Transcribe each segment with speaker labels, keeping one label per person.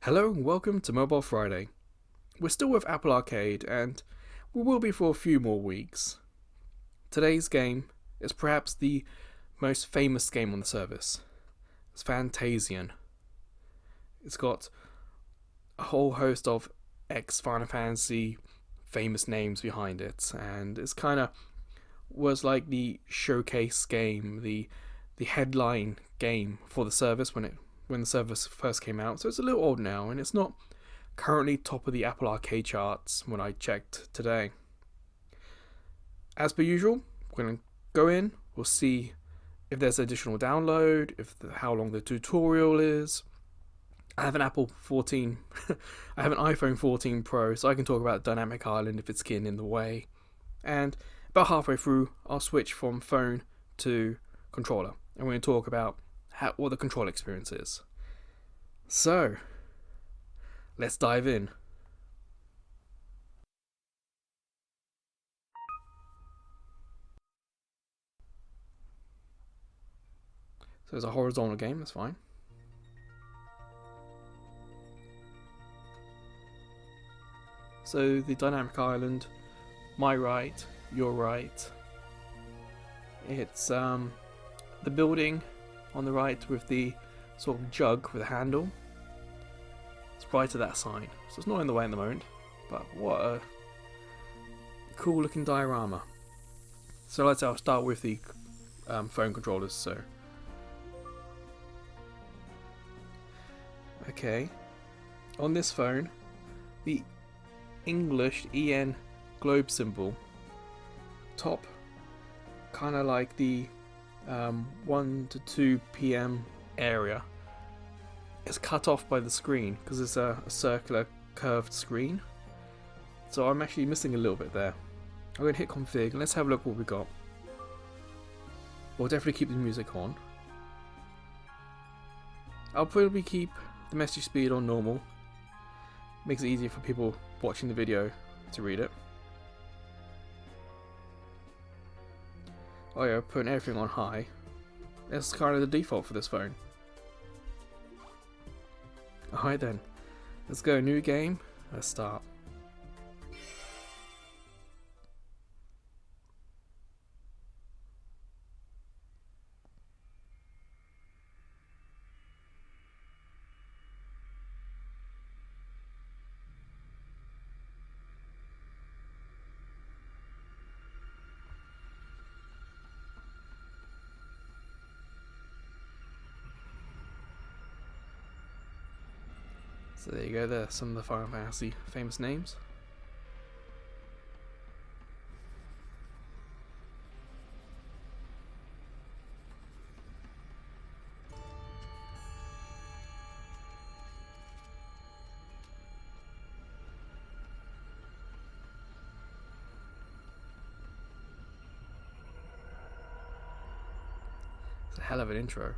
Speaker 1: Hello and welcome to Mobile Friday. We're still with Apple Arcade and we will be for a few more weeks. Today's game is perhaps the most famous game on the service. It's Fantasian. It's got a whole host of ex-Final Fantasy famous names behind it, and it's kind of was like the showcase game, the headline game for the service when the service first came out. So it's a little old now, and it's not currently top of the Apple Arcade charts when I checked today. As per usual, we're going to go in, we'll see if there's additional download, how long the tutorial is. I have an Apple 14, I have an iPhone 14 Pro, so I can talk about Dynamic Island if it's getting in the way. And about halfway through, I'll switch from phone to controller, and we're going to talk about what the control experience is. So, let's dive in. So it's a horizontal game, that's fine. So the dynamic island, my right, your right. It's the building on the right with the sort of jug with a handle. It's right to that side, so it's not in the way at the moment. But what a cool looking diorama. So I'll start with the phone controllers. So okay, on this phone, the English EN globe symbol, top, kind of like the 1 to 2 p.m. area, is cut off by the screen because it's a circular curved screen. So I'm actually missing a little bit there. I'm going to hit config and let's have a look what we got. We'll definitely keep the music on. I'll probably keep the message speed on normal. Makes it easier for people watching the video to read it. Oh yeah, putting everything on high. That's kind of the default for this phone. Alright then, let's go, new game, let's start. So there you go, there are some of the Final Fantasy famous names. It's a hell of an intro.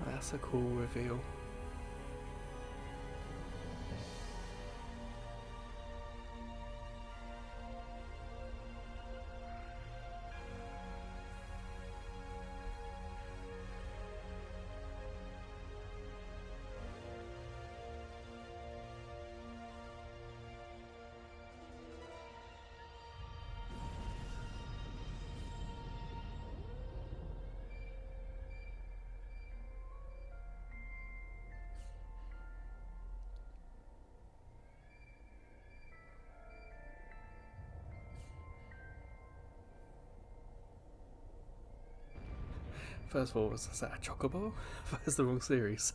Speaker 1: Oh, that's a cool reveal. First of all, was that a chocobo? That's the wrong series.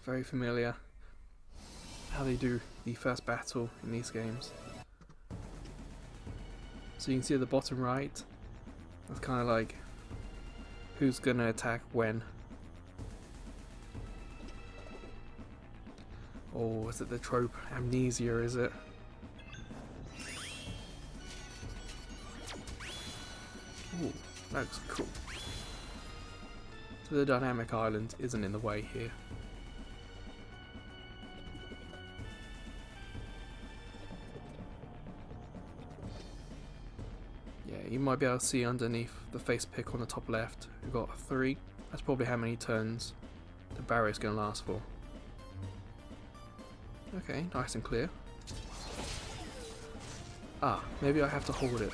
Speaker 1: very familiar. How they do the first battle in these games. So you can see at the bottom right, that's kind of like who's gonna attack when. Or is it the trope amnesia, is it? Ooh, that looks cool. So the dynamic island isn't in the way here. Yeah, you might be able to see underneath the face pick on the top left, we've got 3. That's probably how many turns the barrier is going to last for. Okay, nice and clear. Ah, maybe I have to hold it.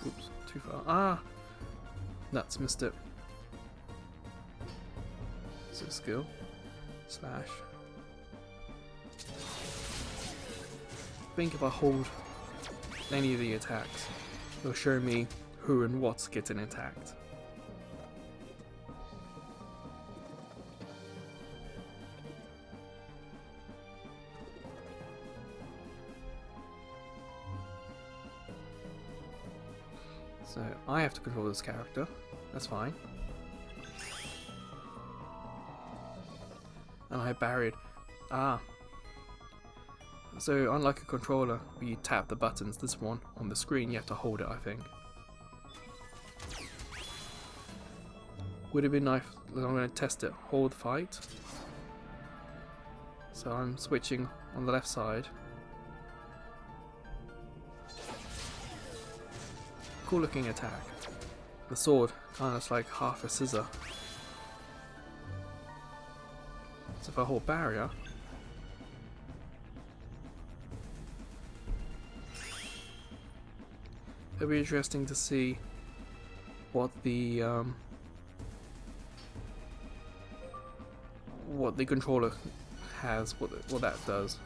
Speaker 1: Oops, too far. Ah! Nuts, missed it. So skill. Slash. I think if I hold any of the attacks, it'll show me who and what's getting attacked. So I have to control this character, that's fine. And I barried. Ah. So unlike a controller where you tap the buttons, this one on the screen you have to hold it, I think. Would have been nice. I'm going to test it. Hold fight. So I'm switching on the left side. Cool looking attack. The sword kind of like half a scissor. So if I hold barrier, it'll be interesting to see what the controller has, what that does.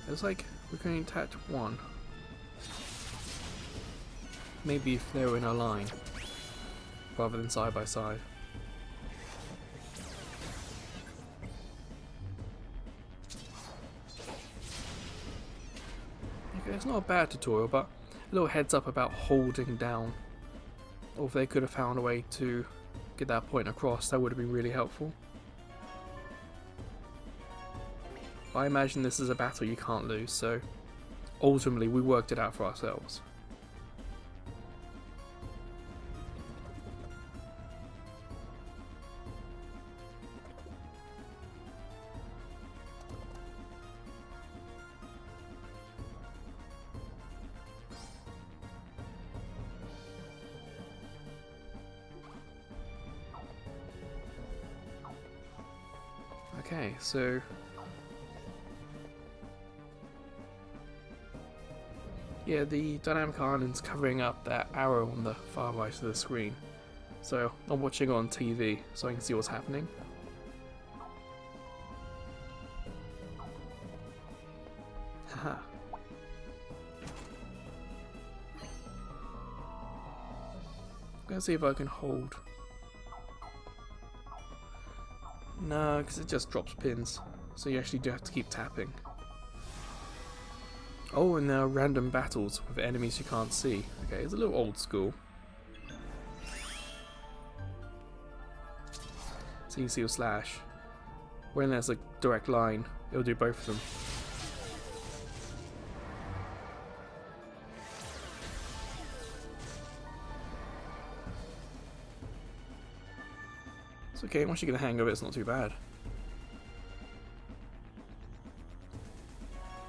Speaker 1: It's like we're going to attach one. Maybe if they were in a line rather than side by side. Okay, it's not a bad tutorial, but a little heads up about holding down. Or if they could have found a way to get that point across, that would have been really helpful. But I imagine this is a battle you can't lose, so ultimately we worked it out for ourselves. Okay, so yeah, the dynamic island's covering up that arrow on the far right of the screen. So I'm watching on TV so I can see what's happening. Haha. I'm gonna see if I can hold. No, because it just drops pins, so you actually do have to keep tapping. Oh, and there are random battles with enemies you can't see. Okay, it's a little old school. So you can see with slash, when there's a direct line, it'll do both of them. It's okay, once you get a hang of it, it's not too bad.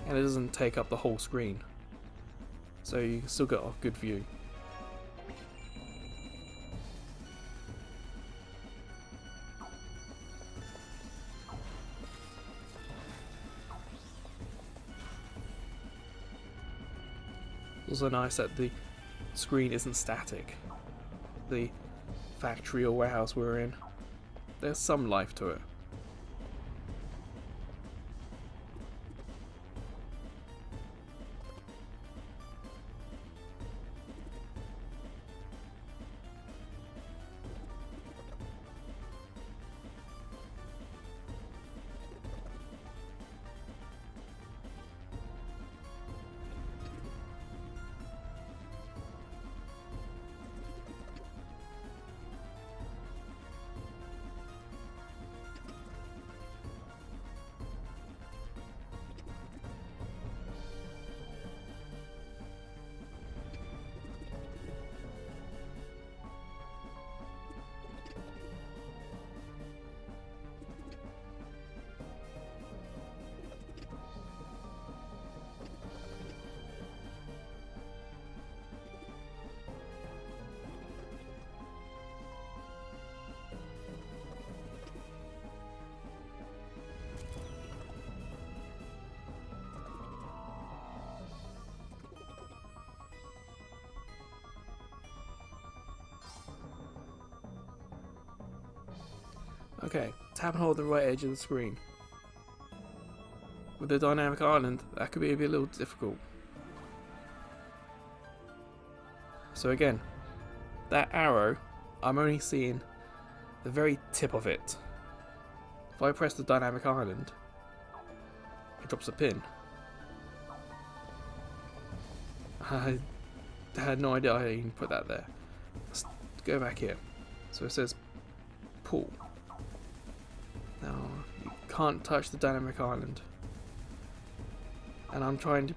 Speaker 1: And it doesn't take up the whole screen, so you still get a good view. Also nice that the screen isn't static. The factory or warehouse we're in there's some life to it. Okay, tap and hold the right edge of the screen. With the dynamic island, that could be a little difficult. So again, that arrow, I'm only seeing the very tip of it. If I press the dynamic island, it drops a pin. I had no idea I even put that there. Let's go back here. So it says pull. Now, you can't touch the dynamic island. And I'm trying to...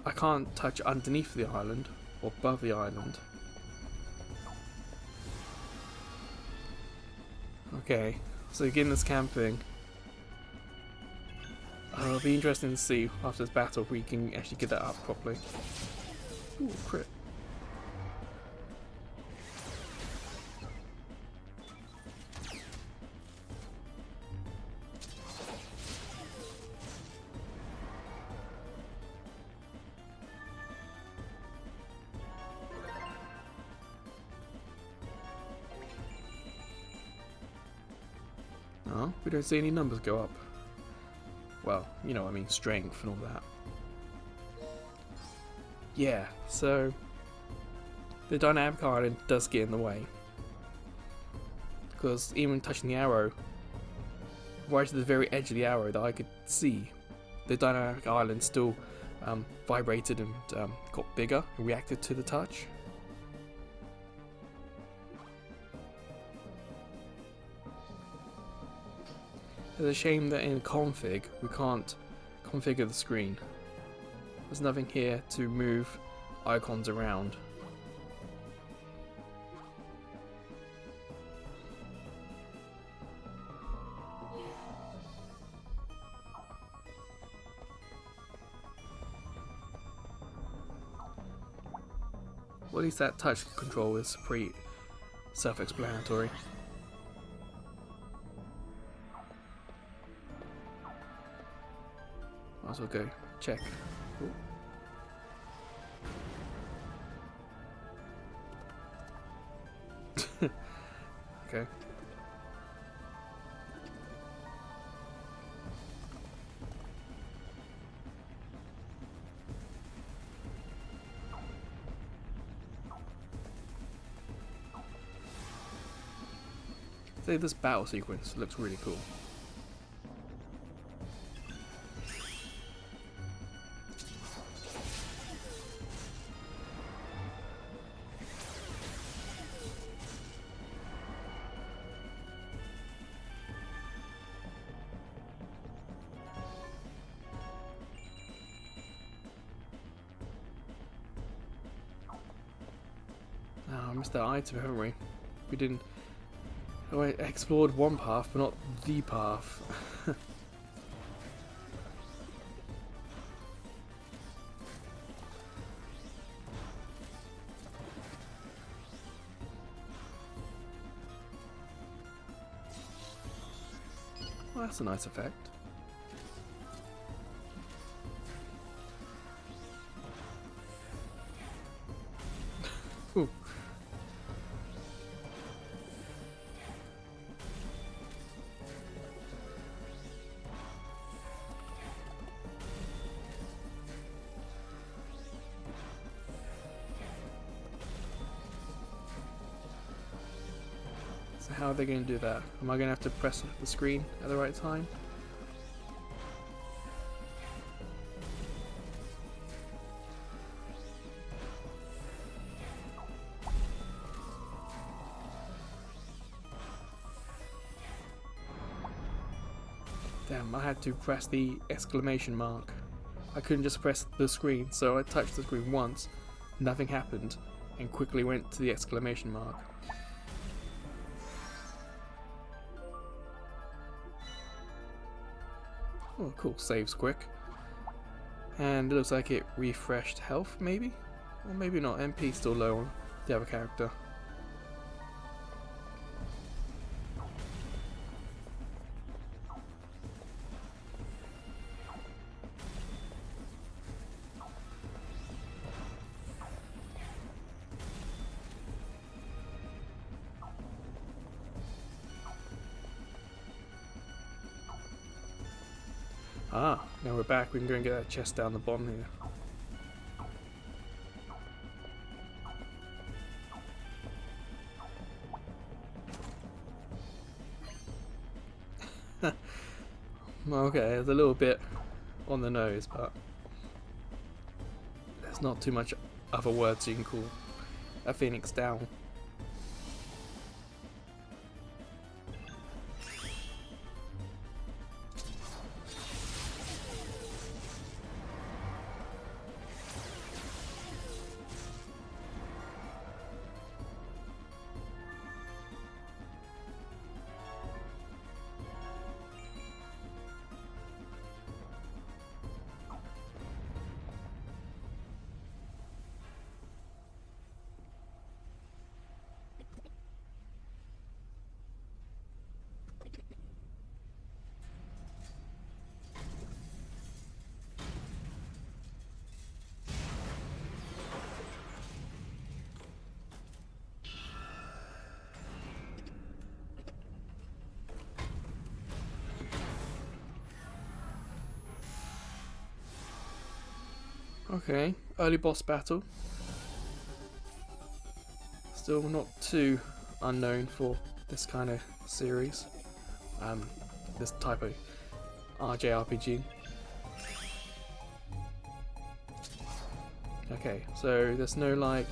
Speaker 1: I can't touch underneath the island or above the island. Okay, so again this camping. It'll be interesting to see after this battle if we can actually get that up properly. Ooh, crit. Oh, we don't see any numbers go up. Well, you know, I mean strength and all that. Yeah, so the dynamic island does get in the way. Because even touching the arrow, right to the very edge of the arrow that I could see, the dynamic island still vibrated and got bigger and reacted to the touch. It's a shame that in config we can't configure the screen. There's nothing here to move icons around. Well, at least that touch control is pretty self-explanatory. Might as well go check. Ooh. Okay. So this battle sequence looks really cool. Oh, I missed that item, haven't we? We didn't... Oh, I explored one path, but not the path. Well, that's a nice effect. Ooh. how are they going to do that? Am I going to have to press the screen at the right time? Damn, I had to press the exclamation mark. I couldn't just press the screen, so I touched the screen once, nothing happened, and quickly went to the exclamation mark. Oh cool, saves quick. And it looks like it refreshed health, maybe? Or maybe not, MP still low on the other character. Ah, now we're back. We can go and get that chest down the bottom here. Okay, it's a little bit on the nose, but there's not too much other words you can call a phoenix down. Okay, early boss battle. Still not too unknown for this kind of series. This type of RJRPG. Okay, so there's no like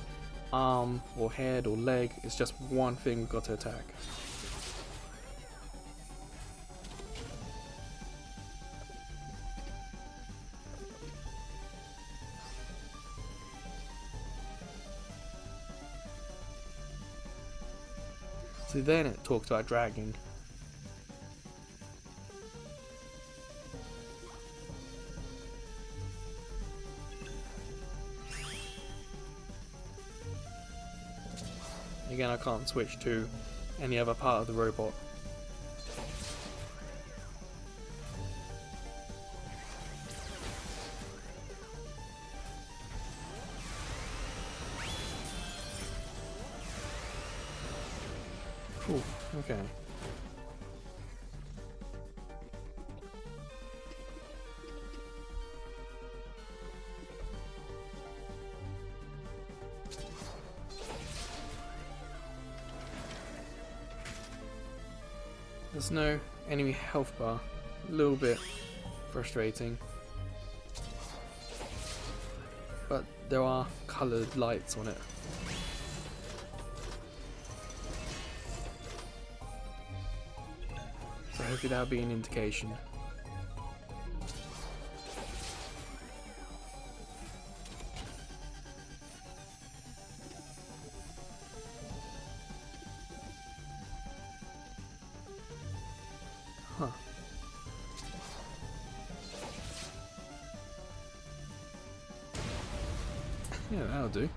Speaker 1: arm or head or leg, it's just one thing we've got to attack. So then it talks about dragging. Again, I can't switch to any other part of the robot. Cool, okay. There's no enemy health bar. A little bit frustrating. But there are coloured lights on it. So hopefully that'll be an indication. Huh. Yeah, that'll do.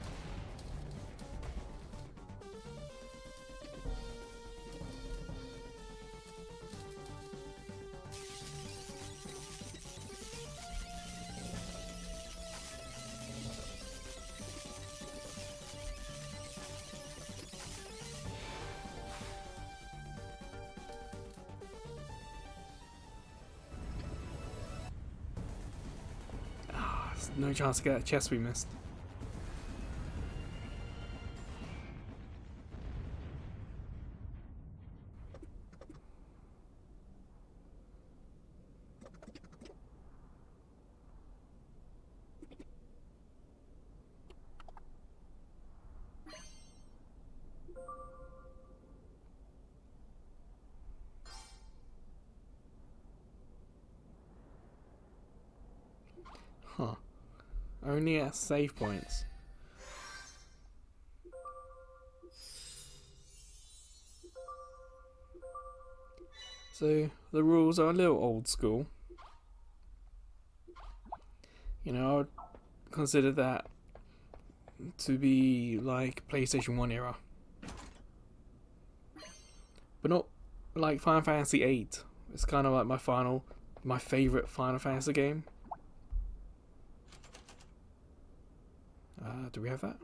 Speaker 1: No chance to get that chest we missed. Huh. Only at save points. So the rules are a little old school. You know, I would consider that to be like PlayStation 1 era. But not like Final Fantasy VIII. It's kind of like my favourite Final Fantasy game. Do we have that?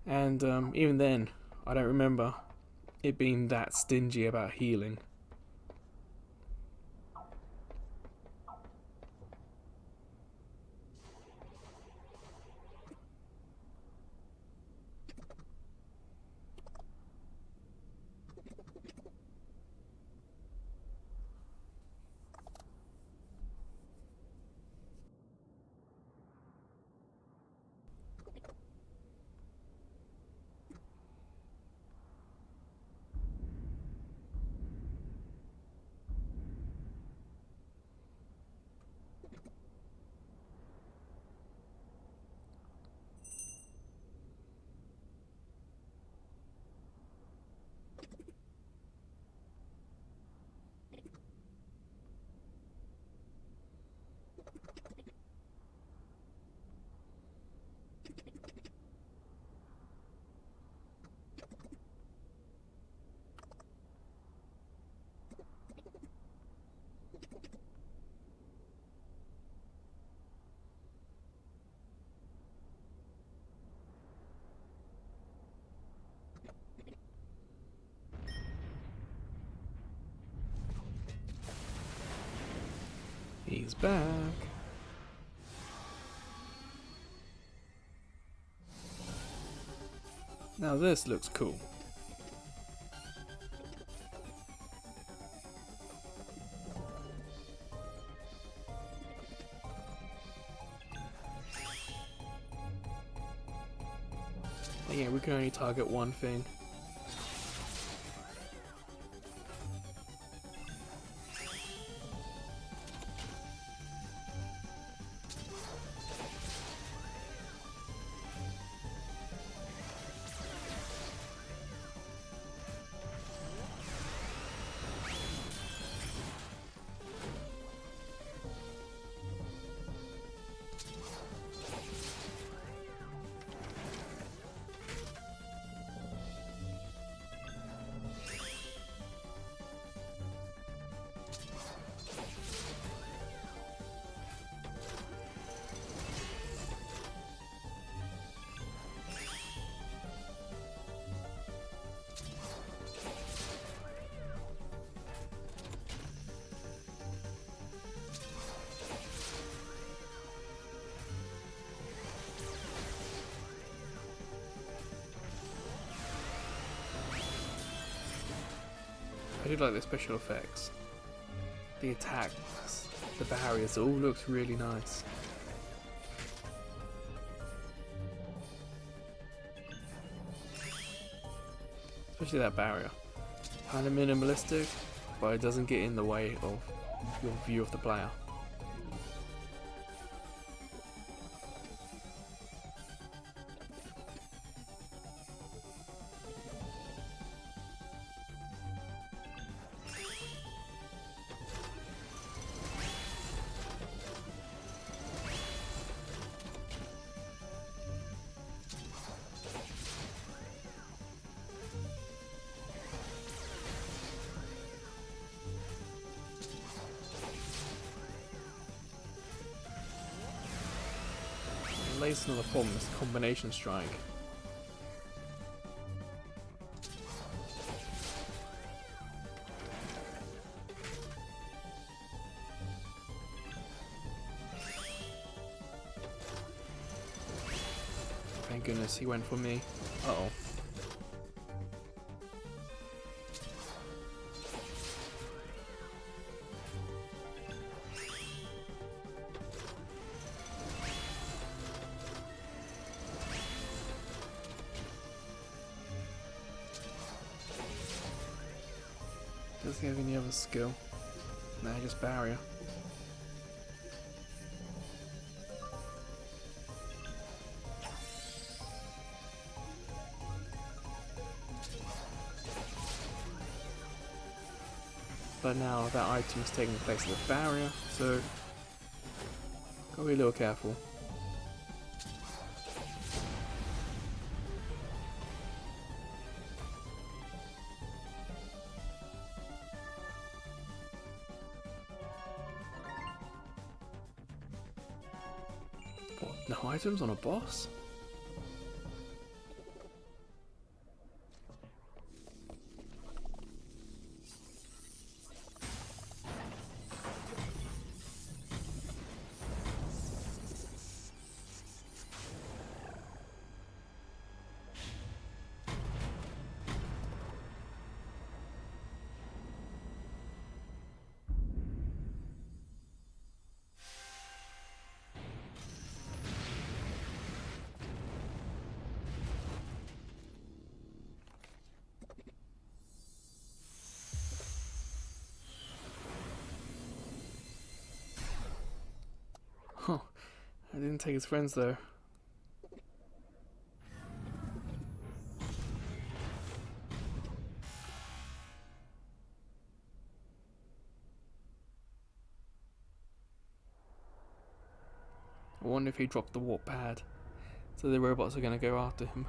Speaker 1: And even then, I don't remember it being that stingy about healing. He's back. Now this looks cool. Yeah, we can only target one thing. I do like the special effects. The attacks, the barriers, it all looks really nice. Especially that barrier. Kind of minimalistic, but it doesn't get in the way of your view of the player. Lace another problem, is combination strike. Thank goodness he went for me. Uh-oh. Does he have any other skill? Nah, just barrier. but now that item is taking the place of the barrier, so gotta be a little careful. What, no items on a boss? Huh, I didn't take his friends though. I wonder if he dropped the warp pad, so the robots are going to go after him.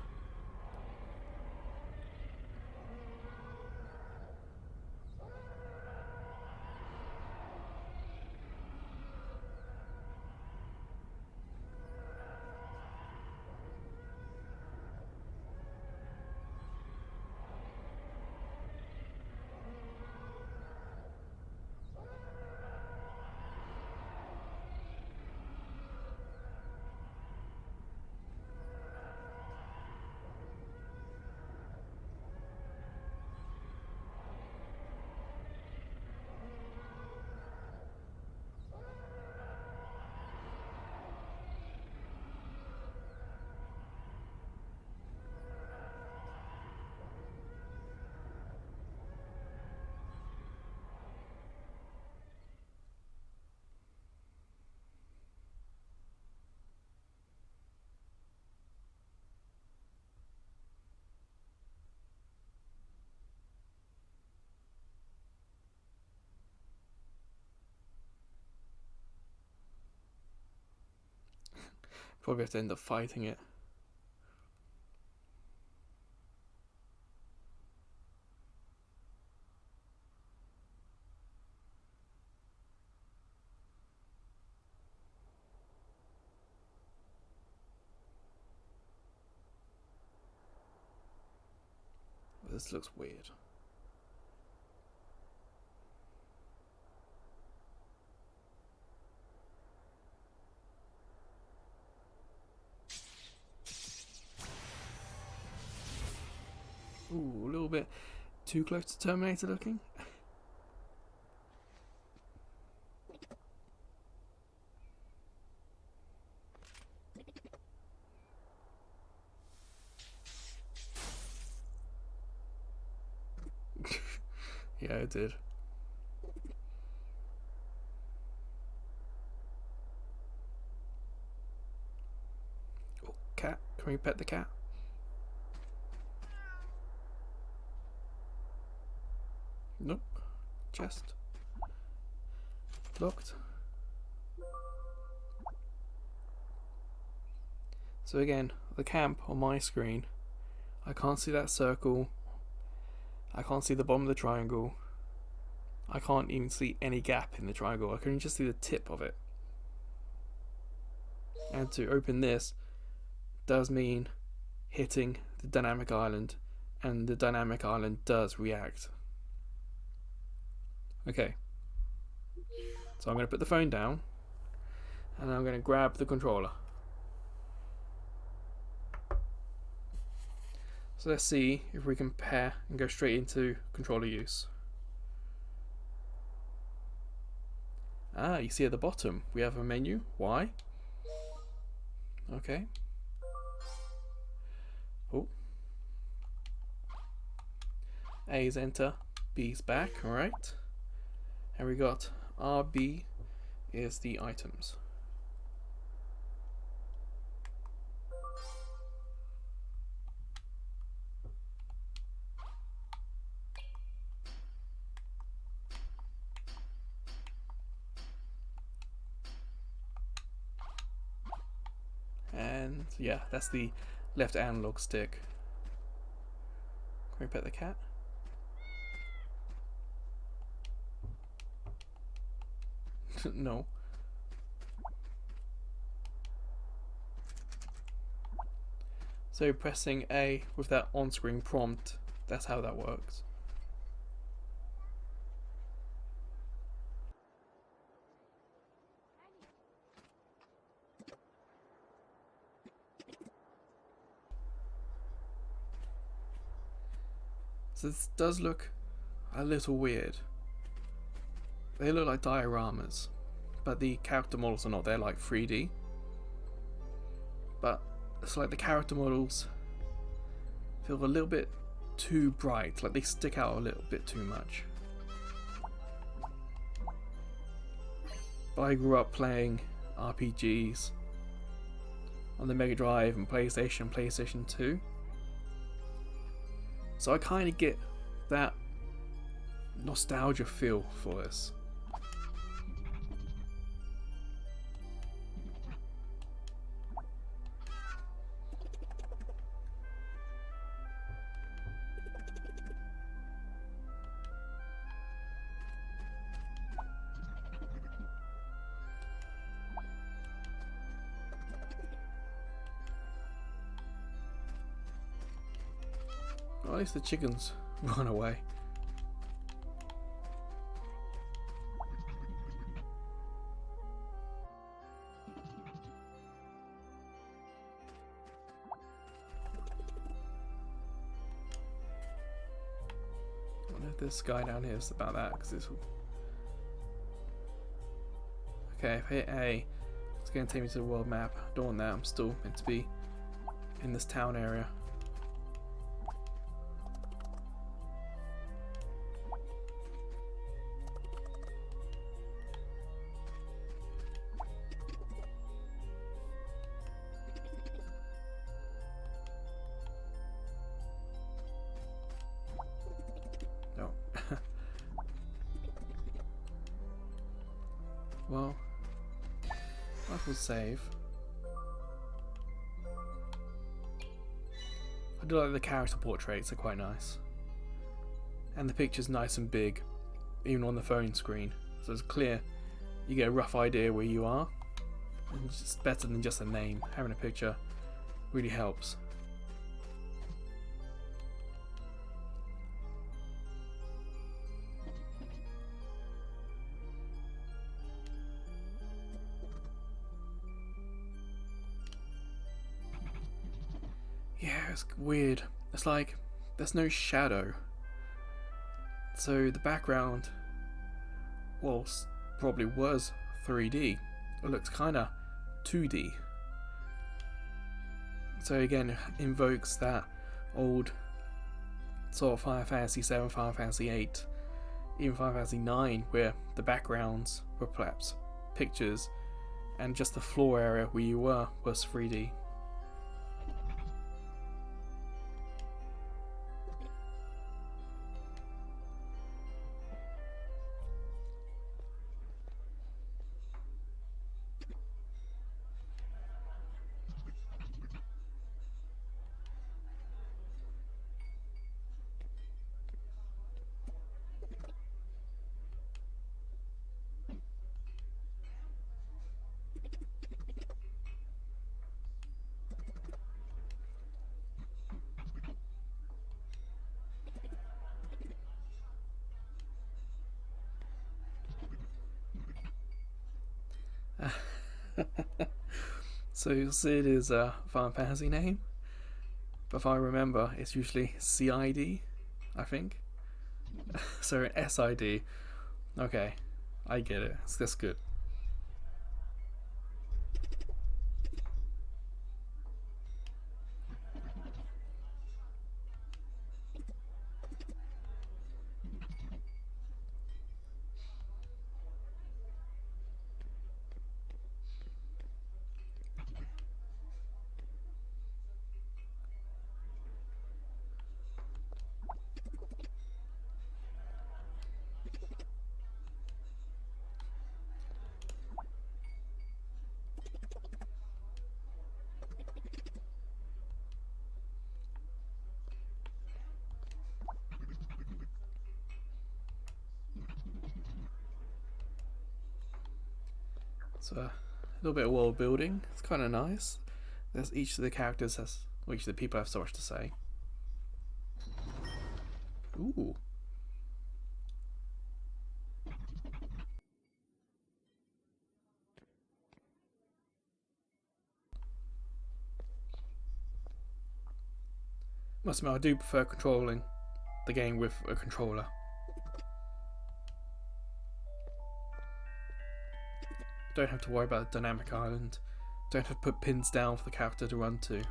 Speaker 1: Probably have to end up fighting it. This looks weird. Ooh, a little bit too close to Terminator looking. Yeah, it did. Oh, cat. Can we pet the cat? Nope. Chest. Locked. So again, the camp on my screen, I can't see that circle. I can't see the bottom of the triangle. I can't even see any gap in the triangle. I can just see the tip of it. And to open this does mean hitting the dynamic island, and the dynamic island does react. Okay. So I'm going to put the phone down, and I'm going to grab the controller. So let's see if we can pair and go straight into controller use. Ah, you see at the bottom we have a menu. Y. Okay. Oh. A is enter, B is back, alright. And we got RB is the items. So yeah, that's the left analog stick. Can we pet the cat? No. So pressing A with that on-screen prompt, that's how that works. So this does look a little weird. They look like dioramas, but the character models are not. They're like 3D. But it's like the character models feel a little bit too bright, like they stick out a little bit too much. But I grew up playing RPGs on the Mega Drive and PlayStation 2. So I kind of get that nostalgia feel for this. Well, at least the chickens run away. I wonder if this guy down here is about that, because this will... Okay, if I hit A, it's going to take me to the world map. I don't want that, I'm still meant to be in this town area. No. Well, that will save. I do like the character portraits, are quite nice. And the picture's nice and big, even on the phone screen. So it's clear, you get a rough idea where you are. And it's just better than just a name. Having a picture really helps. Yeah, it's weird. It's like there's no shadow. So the background, well, probably was 3D. It looks kind of 2D. So again, it invokes that old sort of Final Fantasy 7, Final Fantasy 8, even Final Fantasy 9, where the backgrounds were perhaps pictures and just the floor area where you were was 3D. So Sid is a Final Fantasy name, but if I remember, it's usually CID, I think. So an SID. Okay, I get it. That's good. So a little bit of world building. It's kind of nice. There's each of the characters has, well, each of the people have so much to say. Ooh. Must admit, I do prefer controlling the game with a controller. Don't have to worry about the dynamic island. Don't have to put pins down for the character to run to.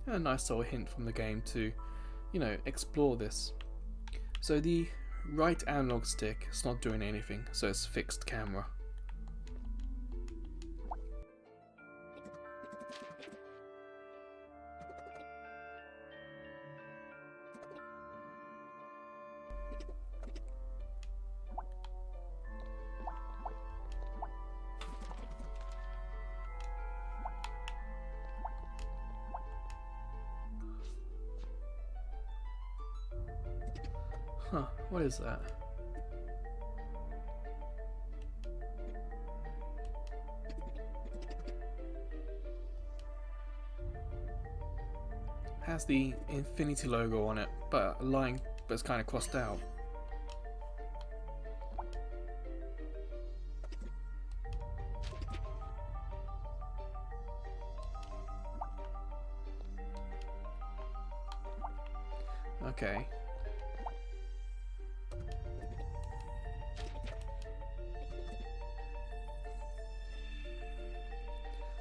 Speaker 1: And a nice little hint from the game to, explore this. So the right analog stick is not doing anything, so it's fixed camera. Huh, what is that? Has the infinity logo on it, but a line that's kind of crossed out. Okay.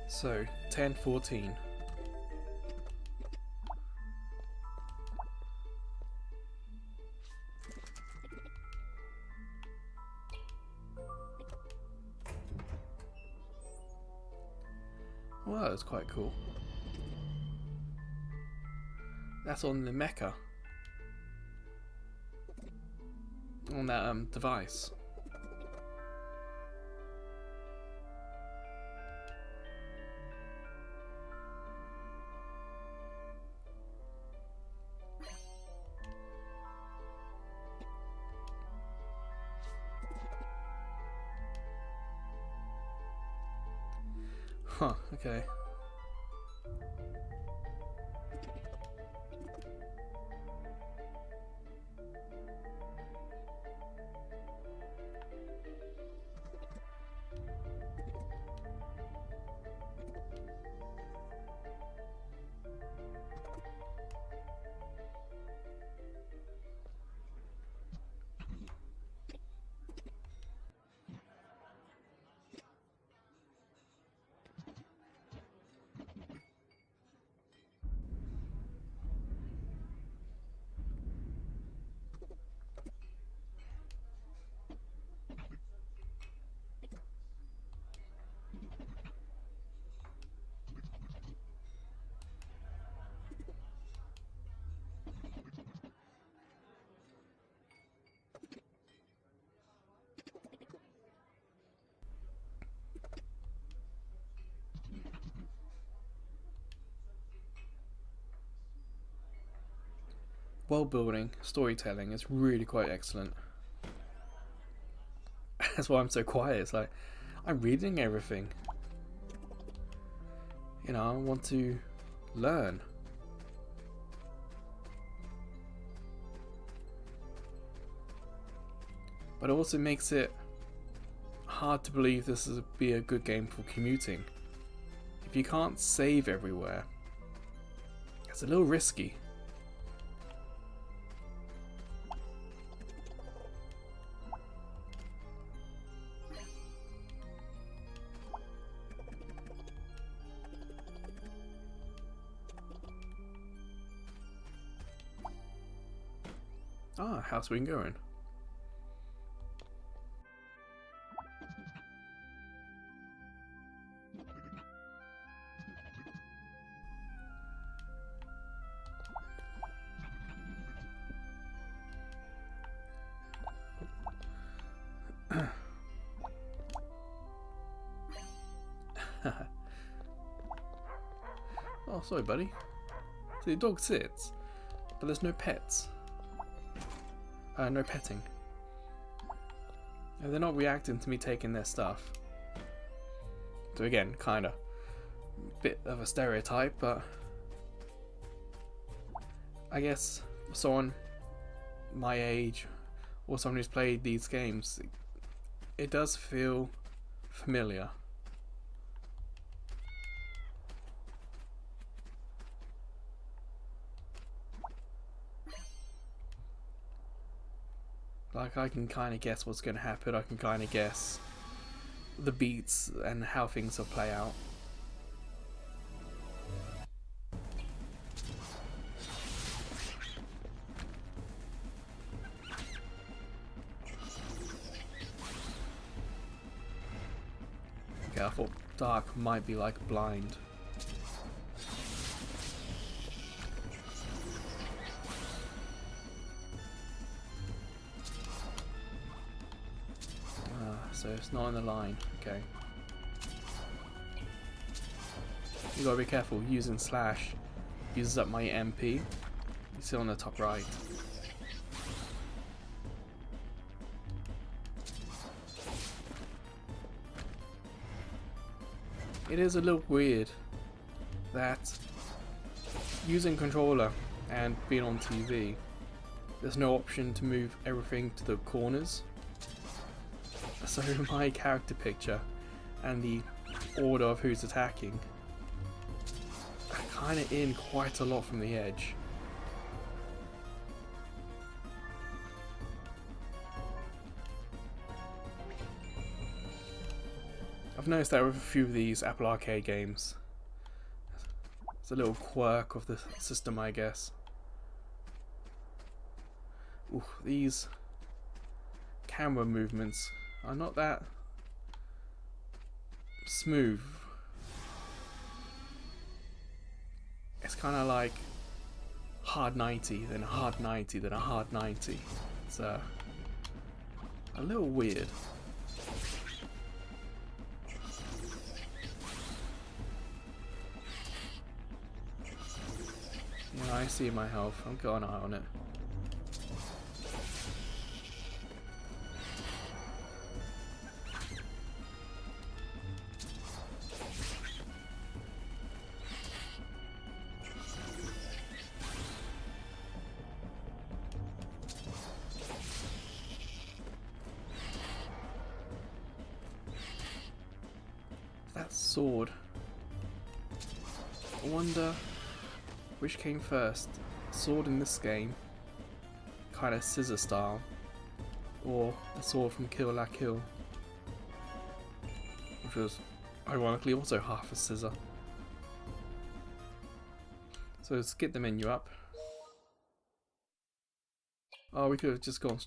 Speaker 1: So, 10-14. Well, that's quite cool. That's on the mecha. On that device. Huh, okay. World building, storytelling is really quite excellent. That's why I'm so quiet. It's like I'm reading everything. I want to learn. But it also makes it hard to believe this would be a good game for commuting. If you can't save everywhere, it's a little risky. Ah, how's we going? Oh, sorry, buddy. So the dog sits, but there's no pets. No petting. And they're not reacting to me taking their stuff. So again, kinda bit of a stereotype, but I guess for someone my age or someone who's played these games, it does feel familiar. Like, I can kind of guess what's going to happen. I can kind of guess the beats and how things will play out. Okay, I thought dark might be like blind. So it's not on the line. Okay. You gotta be careful. Using slash uses up my MP. You see on the top right. It is a little weird that using controller and being on TV, there's no option to move everything to the corners. So my character picture and the order of who's attacking are kind of in quite a lot from the edge. I've noticed that with a few of these Apple Arcade games. It's a little quirk of the system, I guess. Ooh, these camera movements are not that smooth. It's kind of like hard 90, then a hard 90, then a hard 90. It's a little weird. Yeah, I see my health. I'll go an eye on it. That sword. I wonder which came first, sword in this game, kind of scissor style, or the sword from Kill La Kill, which was ironically also half a scissor. So let's get the menu up. Oh, we could have just gone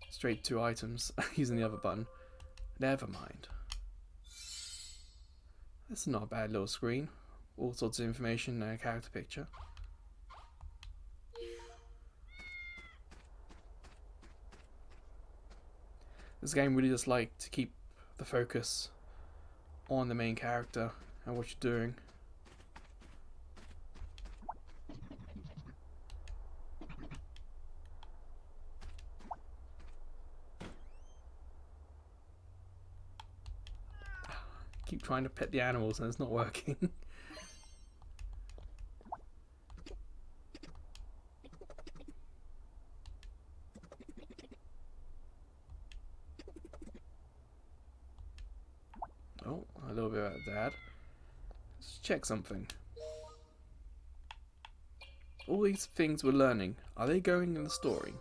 Speaker 1: straight to items using the other button. Never mind. That's not a bad little screen. All sorts of information and a character picture. This game really does like to keep the focus on the main character and what you're doing. Keep trying to pet the animals and it's not working. Oh, a little bit about Dad. Let's check something. All these things we're learning, are they going in the story?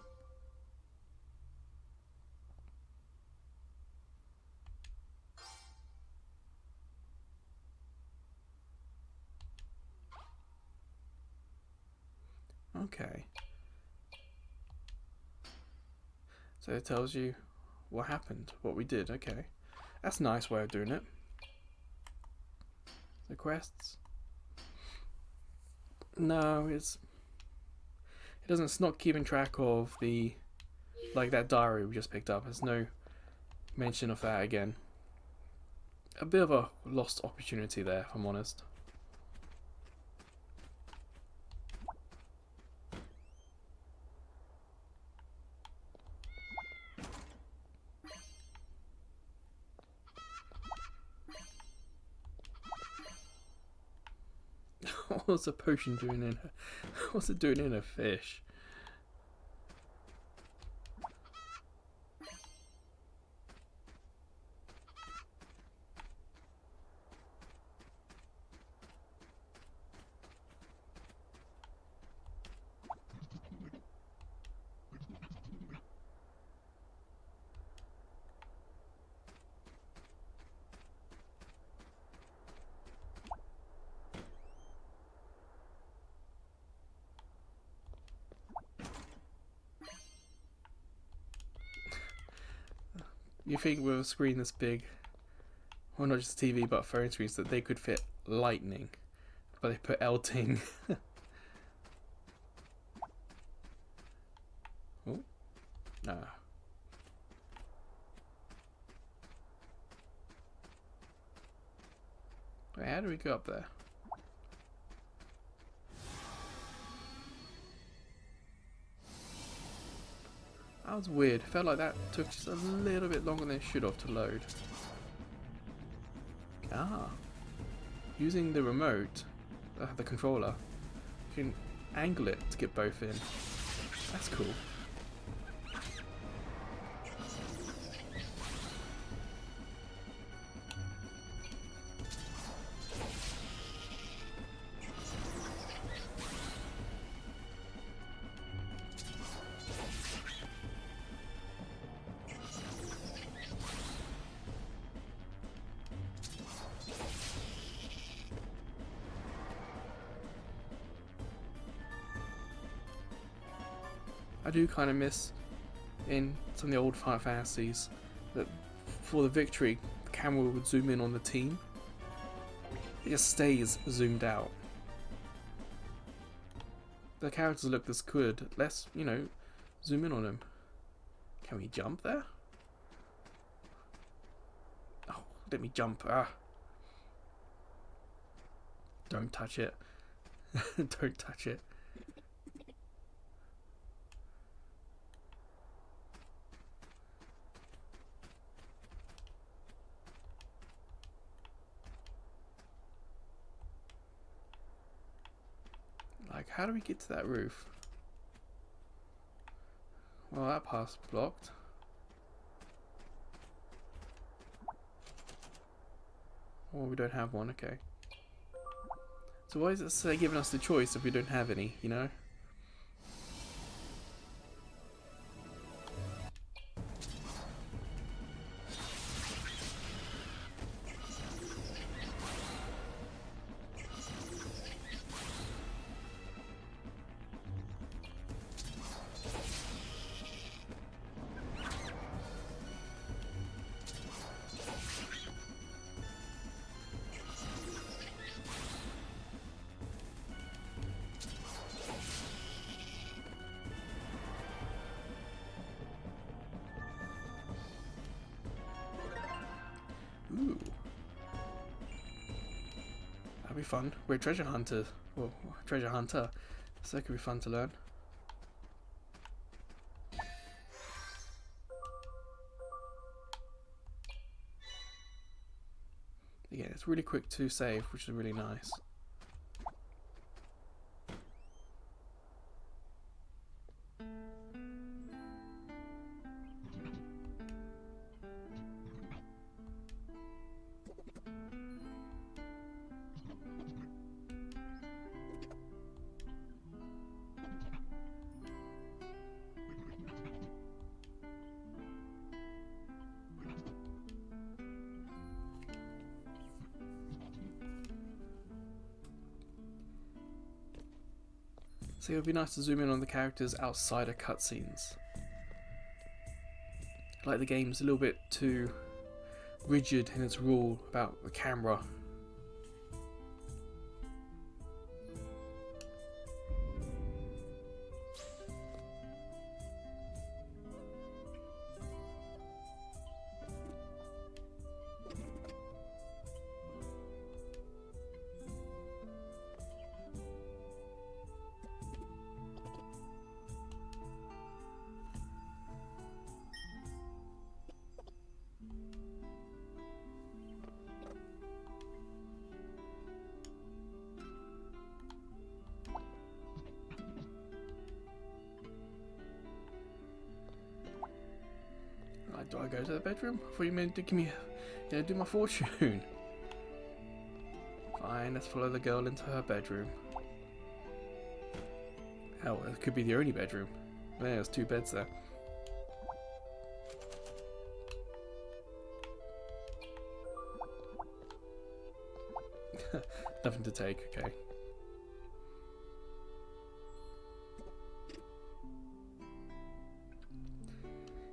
Speaker 1: Okay. So it tells you what happened, what we did. Okay. That's a nice way of doing it. The quests. No, it's not keeping track of the, like that diary we just picked up. There's no mention of that again. A bit of a lost opportunity there, if I'm honest. What's a potion doing in her? What's it doing in a fish? You think with a screen this big, well, not just a TV but phone screens, that they could fit lightning, but they put Elting. Oh, no. Wait, how do we go up there? That was weird. Felt like that took just a little bit longer than it should have to load. Ah. Using the remote, the controller, you can angle it to get both in. That's cool. I do kind of miss in some of the old Final Fantasies that for the victory, the camera would zoom in on the team. It just stays zoomed out. The characters look this good. Let's, you know, zoom in on them. Can we jump there? Oh, let me jump. Ah. Don't touch it. Don't touch it. Like, how do we get to that roof? Well, that path's blocked. Oh, we don't have one, okay. So why is it say giving us the choice if we don't have any, you know? Ooh. That'd be fun. We're treasure hunters. Well, treasure hunter. So that could be fun to learn. Again, it's really quick to save, which is really nice. So it would be nice to zoom in on the characters outside of cutscenes. Like the game's a little bit too rigid in its rule about the camera. Do I go to the bedroom? I thought you meant to give me, do my fortune. Fine, let's follow the girl into her bedroom. Hell, it could be the only bedroom. There's 2 beds there. Nothing to take, okay.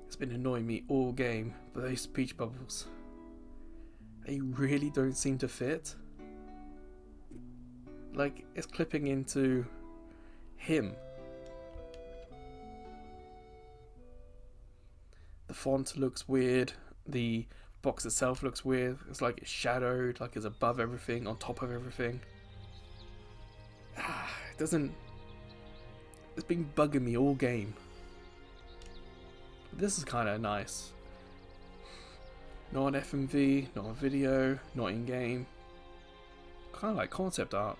Speaker 1: It's been annoying me all game, but those speech bubbles, they really don't seem to fit. Like, it's clipping into him. The font looks weird, the box itself looks weird, it's like it's shadowed, like it's above everything, on top of everything. It doesn't... It's been bugging me all game. This is kind of nice. Not on FMV, not on video, not in game. Kind of like concept art.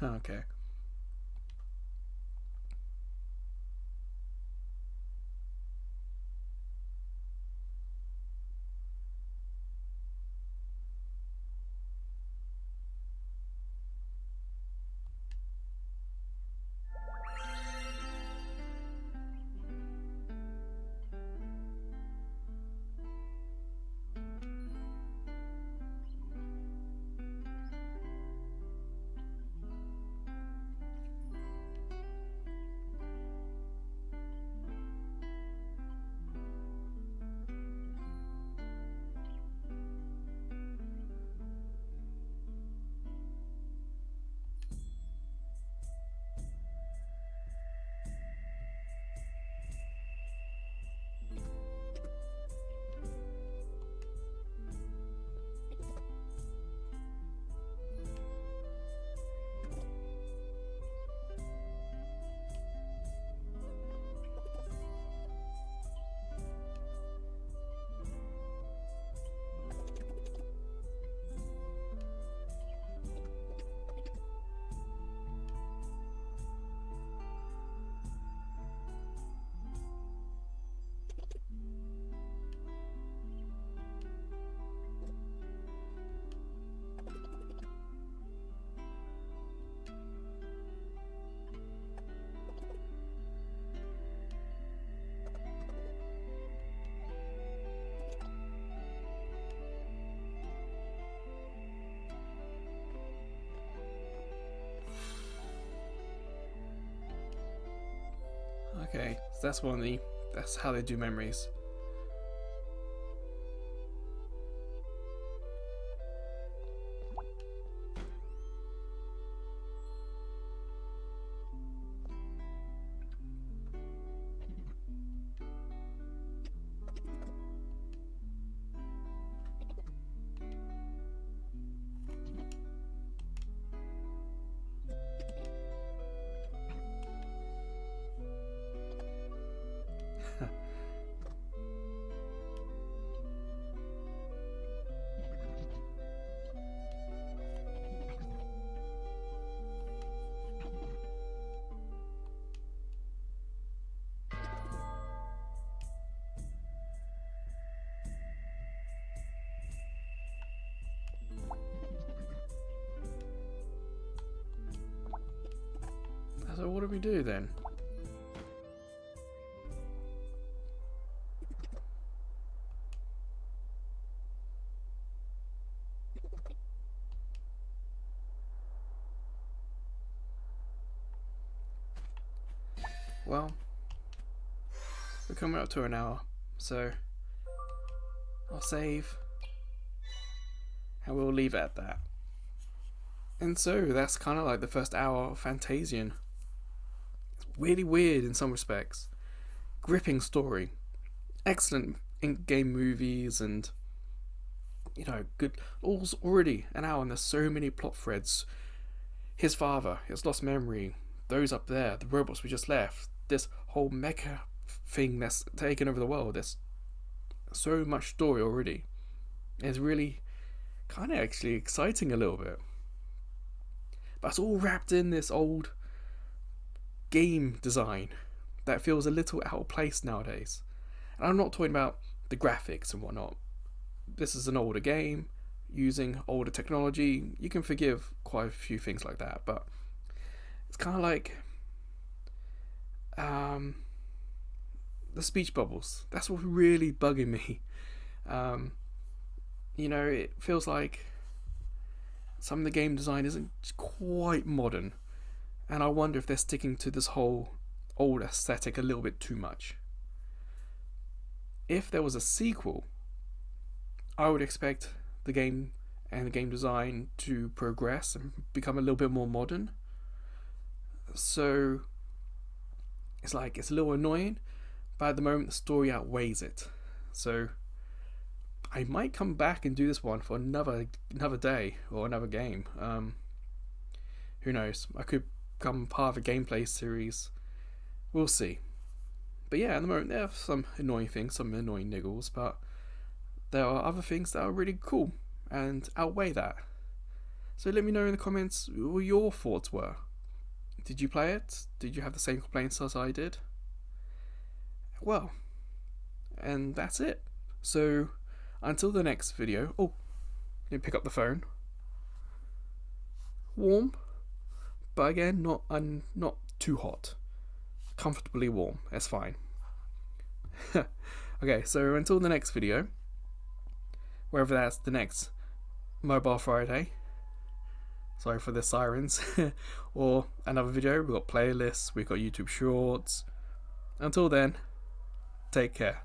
Speaker 1: Okay. Okay, so that's how they do memories. So what do we do then? well, we're coming up to an hour, so I'll save and we'll leave it at that. And so that's kind of like the first hour of Fantasian. It's really weird in some respects. Gripping story, excellent in-game movies, and good. All's already an hour, and there's so many plot threads. His father, his lost memory, those up there, the robots we just left, this whole mecha thing that's taken over the world. There's so much story already. It's really kind of actually exciting a little bit. But it's all wrapped in this old game design that feels a little out of place nowadays. And I'm not talking about the graphics and whatnot. This is an older game using older technology. You can forgive quite a few things like that, but it's kind of like the speech bubbles. That's what's really bugging me. It feels like some of the game design isn't quite modern, and I wonder if they're sticking to this whole old aesthetic a little bit too much. If there was a sequel, I would expect the game and the game design to progress and become a little bit more modern. So it's a little annoying, but at the moment the story outweighs it. So I might come back and do this one for another day or another game. Who knows? I could become part of a gameplay series. We'll see. But yeah, at the moment there are some annoying things, some annoying niggles, but there are other things that are really cool and outweigh that. So let me know in the comments what your thoughts were. Did you play it? Did you have the same complaints as I did? Well, and that's it. So until the next video. Oh, let me pick up the phone. Warm, but again, not too hot. Comfortably warm. That's fine. Okay, so until the next video, wherever that's the next Mobile Friday. Sorry for the sirens. Or another video. We've got playlists. We've got YouTube Shorts. Until then, take care.